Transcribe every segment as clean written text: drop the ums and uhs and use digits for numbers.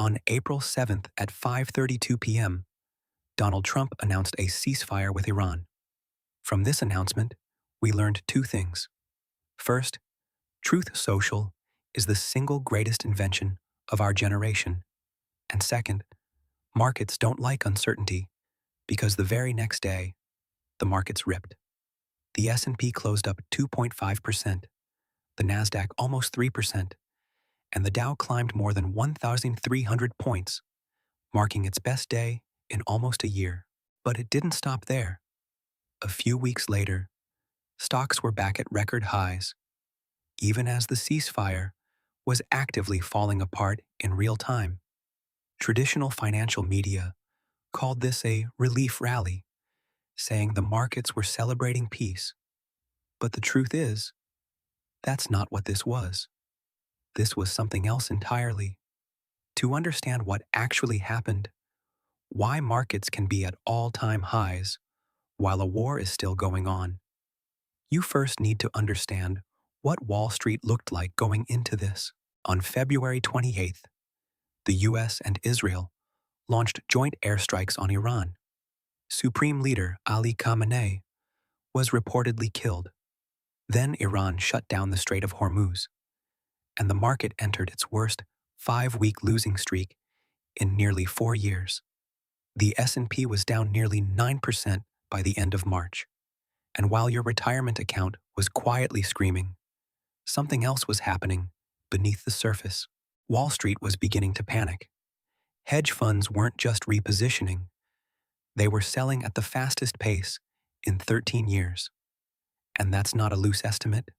On April 7th at 5:32 p.m., Donald Trump announced a ceasefire with Iran. From this announcement, we learned two things. First, Truth Social is the single greatest invention of our generation. And second, markets don't like uncertainty because the very next day, the markets ripped. The S&P closed up 2.5%, the Nasdaq almost 3%, and the Dow climbed more than 1,300 points, marking its best day in almost a year. But it didn't stop there. A few weeks later, stocks were back at record highs, even as the ceasefire was actively falling apart in real time. Traditional financial media called this a relief rally, saying the markets were celebrating peace. But the truth is, that's not what this was. This was something else entirely. To understand what actually happened, why markets can be at all-time highs while a war is still going on, you first need to understand what Wall Street looked like going into this. On February 28th, the US and Israel launched joint airstrikes on Iran. Supreme Leader Ali Khamenei was reportedly killed. Then Iran shut down the Strait of Hormuz, and the market entered its worst 5-week losing streak in nearly 4 years. The S&P was down nearly 9% by the end of March. And while your retirement account was quietly screaming, something else was happening beneath the surface. Wall Street was beginning to panic. Hedge funds weren't just repositioning, they were selling at the fastest pace in 13 years. And that's not a loose estimate.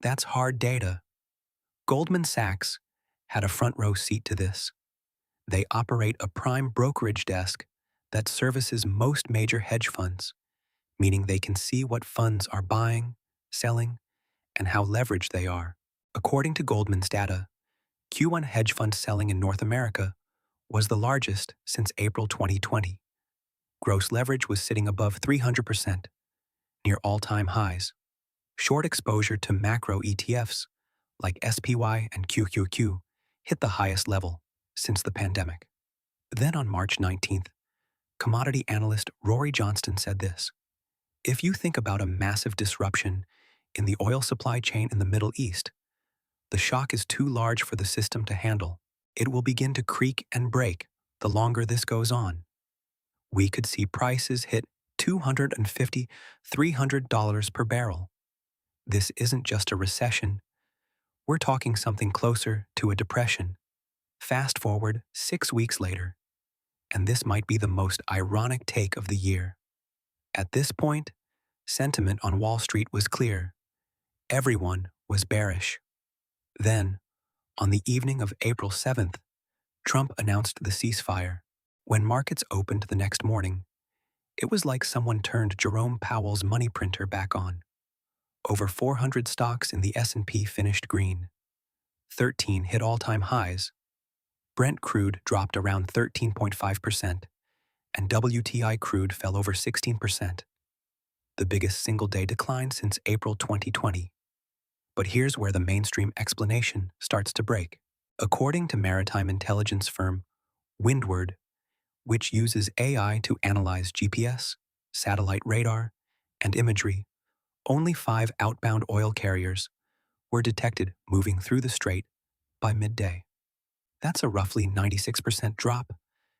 That's hard data. Goldman Sachs had a front row seat to this. They operate a prime brokerage desk that services most major hedge funds, meaning they can see what funds are buying, selling, and how leveraged they are. According to Goldman's data, Q1 hedge fund selling in North America was the largest since April 2020. Gross leverage was sitting above 300%, near all-time highs. Short exposure to macro ETFs like SPY and QQQ hit the highest level since the pandemic. Then on March 19th, commodity analyst Rory Johnston said this: "If you think about a massive disruption in the oil supply chain in the Middle East, the shock is too large for the system to handle. It will begin to creak and break the longer this goes on. We could see prices hit $250, $300 per barrel. This isn't just a recession. We're talking something closer to a depression." Fast forward 6 weeks later, and this might be the most ironic take of the year. At this point, sentiment on Wall Street was clear. Everyone was bearish. Then, on the evening of April 7th, Trump announced the ceasefire. When markets opened the next morning, it was like someone turned Jerome Powell's money printer back on. Over 400 stocks in the S&P finished green. 13 hit all-time highs. Brent crude dropped around 13.5%, and WTI crude fell over 16%, the biggest single-day decline since April 2020. But here's where the mainstream explanation starts to break. According to maritime intelligence firm Windward, which uses AI to analyze GPS, satellite radar, and imagery, only 5 outbound oil carriers were detected moving through the strait by midday. That's a roughly 96% drop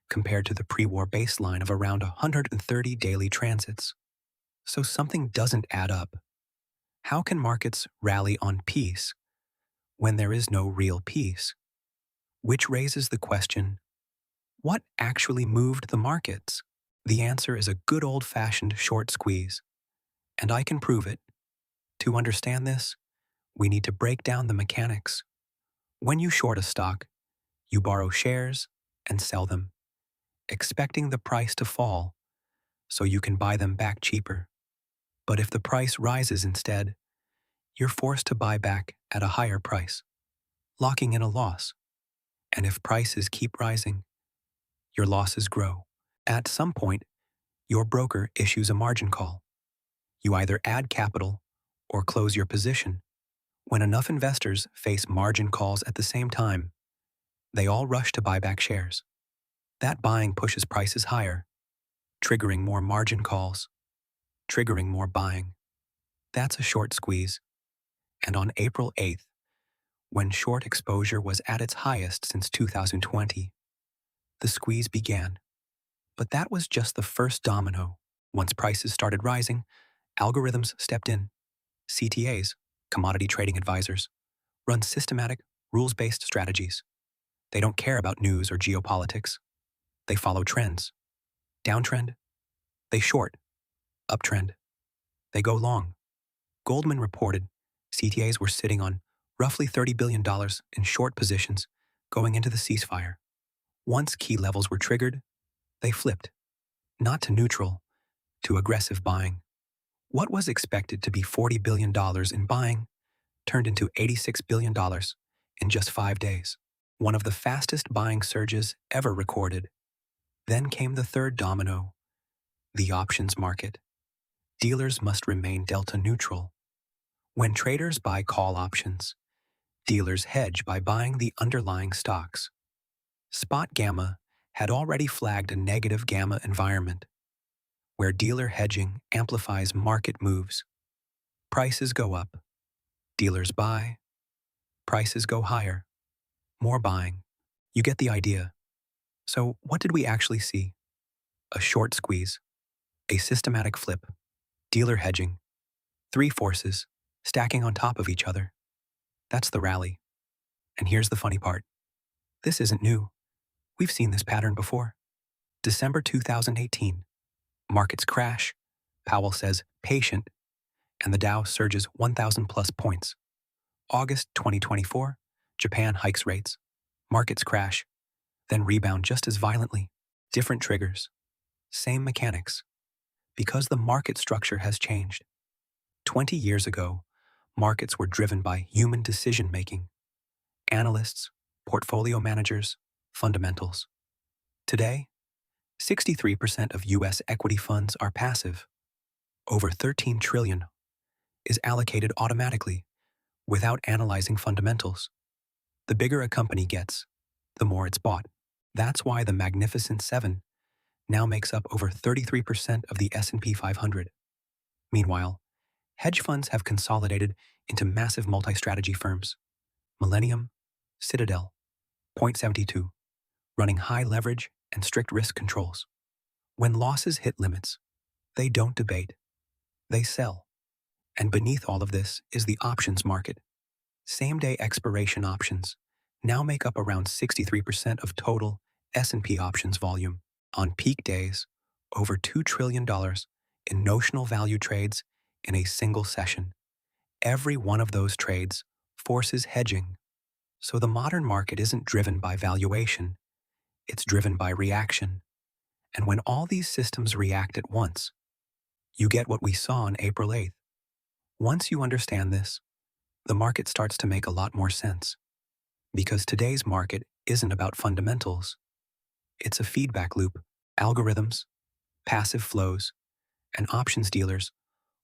compared to the pre-war baseline of around 130 daily transits. So something doesn't add up. How can markets rally on peace when there is no real peace? Which raises the question, what actually moved the markets? The answer is a good old-fashioned short squeeze, and I can prove it. To understand this, we need to break down the mechanics. When you short a stock, you borrow shares and sell them, expecting the price to fall so you can buy them back cheaper. But if the price rises instead, you're forced to buy back at a higher price, locking in a loss. And if prices keep rising, your losses grow. At some point, your broker issues a margin call. You either add capital or close your position. When enough investors face margin calls at the same time, They all rush to buy back shares. That buying pushes prices higher, triggering more margin calls, triggering more buying. That's a short squeeze. And on April 8th, when short exposure was at its highest since 2020, the squeeze began. But that was just the first domino. Once prices started rising, algorithms stepped in. CTAs, commodity trading advisors, run systematic, rules-based strategies. They don't care about news or geopolitics. They follow trends. Downtrend, they short. Uptrend, they go long. Goldman reported CTAs were sitting on roughly $30 billion in short positions going into the ceasefire. Once key levels were triggered, they flipped, not to neutral, to aggressive buying. What was expected to be $40 billion in buying turned into $86 billion in just 5 days, one of the fastest buying surges ever recorded. Then came the third domino, the options market. Dealers must remain delta neutral. When traders buy call options, dealers hedge by buying the underlying stocks. Spot gamma had already flagged a negative gamma environment, where dealer hedging amplifies market moves. Prices go up, dealers buy, prices go higher, more buying. You get the idea. So what did we actually see? A short squeeze, a systematic flip, dealer hedging, three forces stacking on top of each other. That's the rally. And here's the funny part. This isn't new. We've seen this pattern before. December 2018. Markets crash. Powell says, patient, and the Dow surges 1,000 plus points. August 2024. Japan hikes rates. Markets crash, then rebound just as violently. Different triggers. Same mechanics. Because the market structure has changed. 20 years ago, markets were driven by human decision-making. Analysts, portfolio managers, fundamentals. Today, 63% of U.S. equity funds are passive. Over $13 trillion is allocated automatically without analyzing fundamentals. The bigger a company gets, the more it's bought. That's why the Magnificent Seven now makes up over 33% of the S&P 500. Meanwhile, hedge funds have consolidated into massive multi-strategy firms. Millennium, Citadel, Point72, running high leverage and strict risk controls. When losses hit limits, they don't debate. They sell. And beneath all of this is the options market. Same-day expiration options now make up around 63% of total S&P options volume. On peak days, over $2 trillion in notional value trades in a single session. Every one of those trades forces hedging. So the modern market isn't driven by valuation, it's driven by reaction. And when all these systems react at once, you get what we saw on April 8th. Once you understand this, the market starts to make a lot more sense. Because today's market isn't about fundamentals. It's a feedback loop, algorithms, passive flows, and options dealers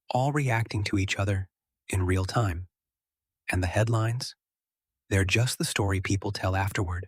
all reacting to each other in real time. And the headlines? They're just the story people tell afterward.